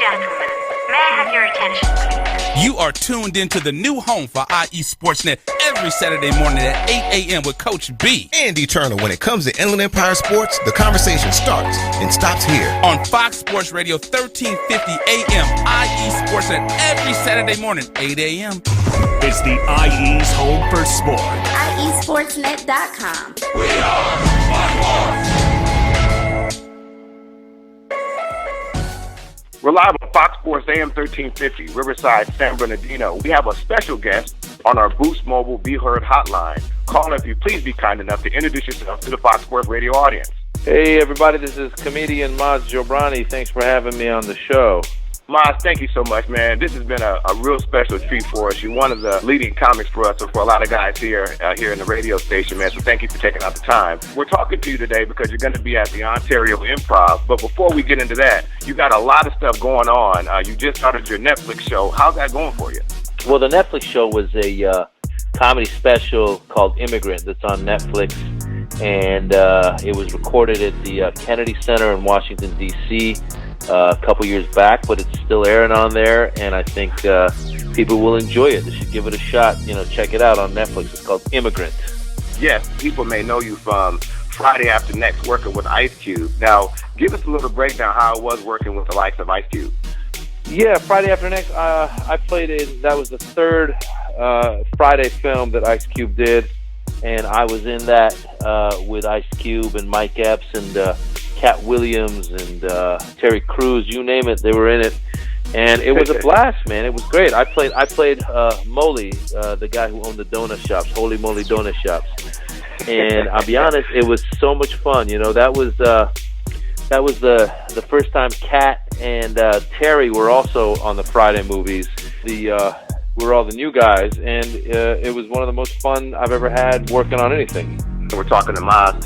gentlemen, may I have your attention, please? You are tuned into the new home for IE Sportsnet every Saturday morning at 8 a.m. with Coach B. And Eternal. When it comes to Inland Empire sports, the conversation starts and stops here. On Fox Sports Radio 1350 AM, IE Sportsnet every Saturday morning, 8 a.m. It's the IE's home for sport. IESportsnet.com. We are One Horse. We're live on Fox Sports AM1350, Riverside, San Bernardino. We have a special guest on our Boost Mobile Be Heard hotline. Call if you please be kind enough to introduce yourself to the Fox Sports radio audience. Hey, everybody, this is comedian Maz Jobrani. Thanks for having me on the show. Maz, thank you so much, man. This has been a real special treat for us. You're one of the leading comics for us, and for a lot of guys here in the radio station, man. So thank you for taking out the time. We're talking to you today because you're going to be at the Ontario Improv. But before we get into that, you got a lot of stuff going on. You just started your Netflix show. How's that going for you? Well, the Netflix show was a comedy special called Immigrant that's on Netflix. And it was recorded at the Kennedy Center in Washington, D.C., a couple years back, but it's still airing on there, and I think people will enjoy it. They should give it a shot. Check it out on Netflix. It's called Immigrant. Yes, people may know you from Friday After Next, working with Ice Cube. Now, give us a little breakdown how it was working with the likes of Ice Cube. Yeah, Friday After Next, I played in, that was the third Friday film that Ice Cube did, and I was in that with Ice Cube and Mike Epps and Cat Williams and Terry Crews, you name it, they were in it, and it was a blast, man. It was great. I played Molly, the guy who owned the donut shops, Holy Moly Donut Shops, and I'll be honest, it was so much fun. That was the first time Cat and Terry were also on the Friday movies. We were all the new guys, and it was one of the most fun I've ever had working on anything. We're talking to Maz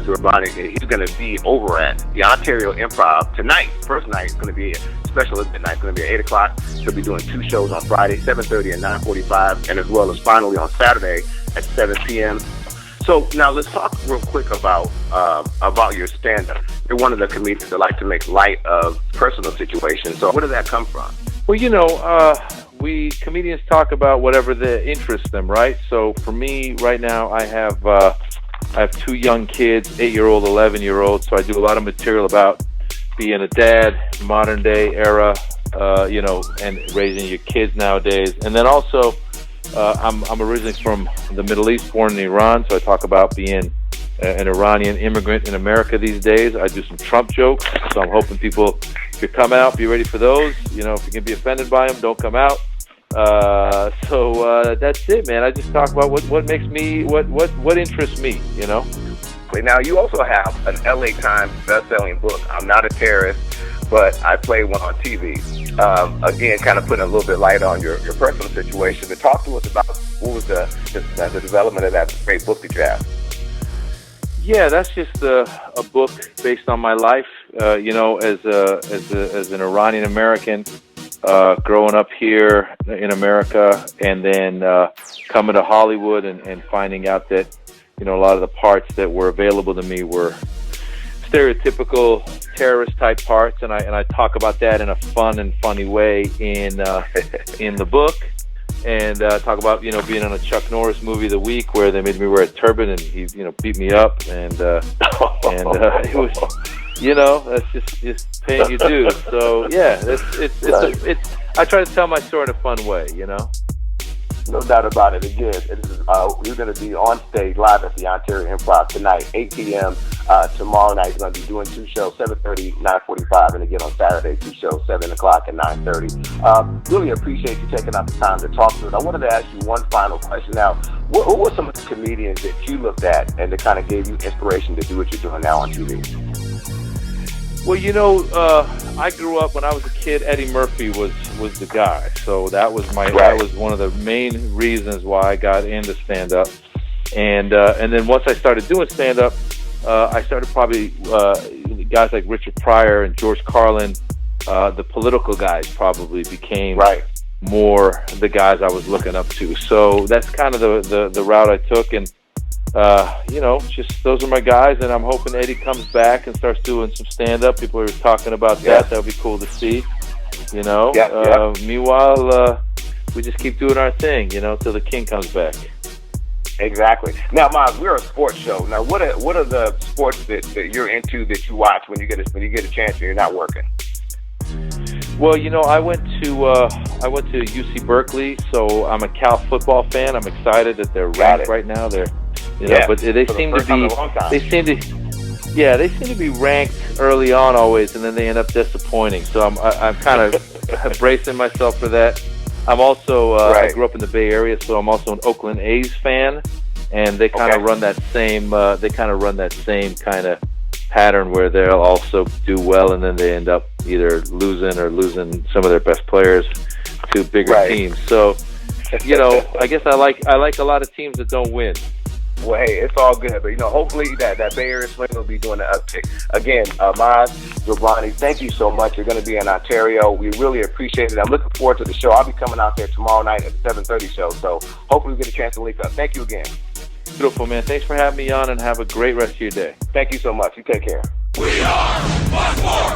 Jobrani. He's going to be over at the Ontario Improv tonight. First night is going to be a special event night. It's going to be at 8 o'clock. He'll be doing two shows on Friday, 7:30 and 9:45, and as well as finally on Saturday at 7 p.m. So now let's talk real quick about your stand-up. You're one of the comedians that like to make light of personal situations. So where did that come from? Well, we comedians talk about whatever interests them, right? So for me, right now, I have two young kids, 8-year-old, 11-year-old, so I do a lot of material about being a dad, modern day era, and raising your kids nowadays. And then also, I'm originally from the Middle East, born in Iran, so I talk about being an Iranian immigrant in America these days. I do some Trump jokes, so I'm hoping people, if you come out, be ready for those. If you can be offended by them, don't come out. So that's it, man. I just talk about what makes me, what interests me, Now, you also have an LA Times best-selling book, I'm Not a Terrorist, but I played one on TV. Again, kind of putting a little bit light on your personal situation. But talk to us about what was the development of that great book that you have. Yeah, that's just a book based on my life, as an Iranian American. Growing up here in America, and then coming to Hollywood and finding out that a lot of the parts that were available to me were stereotypical terrorist type parts, and I talk about that in a fun and funny way in the book, and talk about being on a Chuck Norris movie of the week where they made me wear a turban and he beat me up, and it was. That's just paying your dues. So yeah, it's. I try to tell my story in a fun way, No doubt about it. Again, you're going to be on stage live at the Ontario Improv tonight, 8 p.m. Tomorrow night, you're going to be doing two shows, 7:30, 9:45, and again on Saturday, two shows, 7 o'clock and 9:30. Really appreciate you taking out the time to talk to us. I wanted to ask you one final question. Now, who were some of the comedians that you looked at and that kind of gave you inspiration to do what you're doing now on TV? Well, I grew up when I was a kid. Eddie Murphy was the guy, so that was that was one of the main reasons why I got into stand-up. And then once I started doing stand-up, I started probably guys like Richard Pryor and George Carlin. The political guys probably became more the guys I was looking up to. So that's kind of the route I took, and just those are my guys, and I'm hoping Eddie comes back and starts doing some stand-up. People are talking about that. That would be cool to see. you know. Meanwhile, we just keep doing our thing, you know, till the king comes back. Exactly. Now, Maz, we're a sports show. Now, what are the sports that you're into that you watch when you get a chance and you're not working? Well, you know, I went to UC Berkeley, so I'm a Cal football fan. I'm excited that they're ranked right now. They're, you know, but they seem to be ranked early on always, and then they end up disappointing. So I'm kind of bracing myself for that. I'm also I grew up in the Bay Area, so I'm also an Oakland A's fan, and they kind of run that same kind of pattern where they'll also do well, and then they end up either losing some of their best players to bigger teams. So, you know, I guess I like a lot of teams that don't win. Well, hey, it's all good, but you know, hopefully that Bay Area swing will be doing the uptick. Again, Maz Jobrani, thank you so much. You're going to be in Ontario. We really appreciate it. I'm looking forward to the show. I'll be coming out there tomorrow night at the 7:30 show, so hopefully we get a chance to link up. Thank you again. Beautiful, man. Thanks for having me on, and have a great rest of your day. Thank you so much. You take care. We are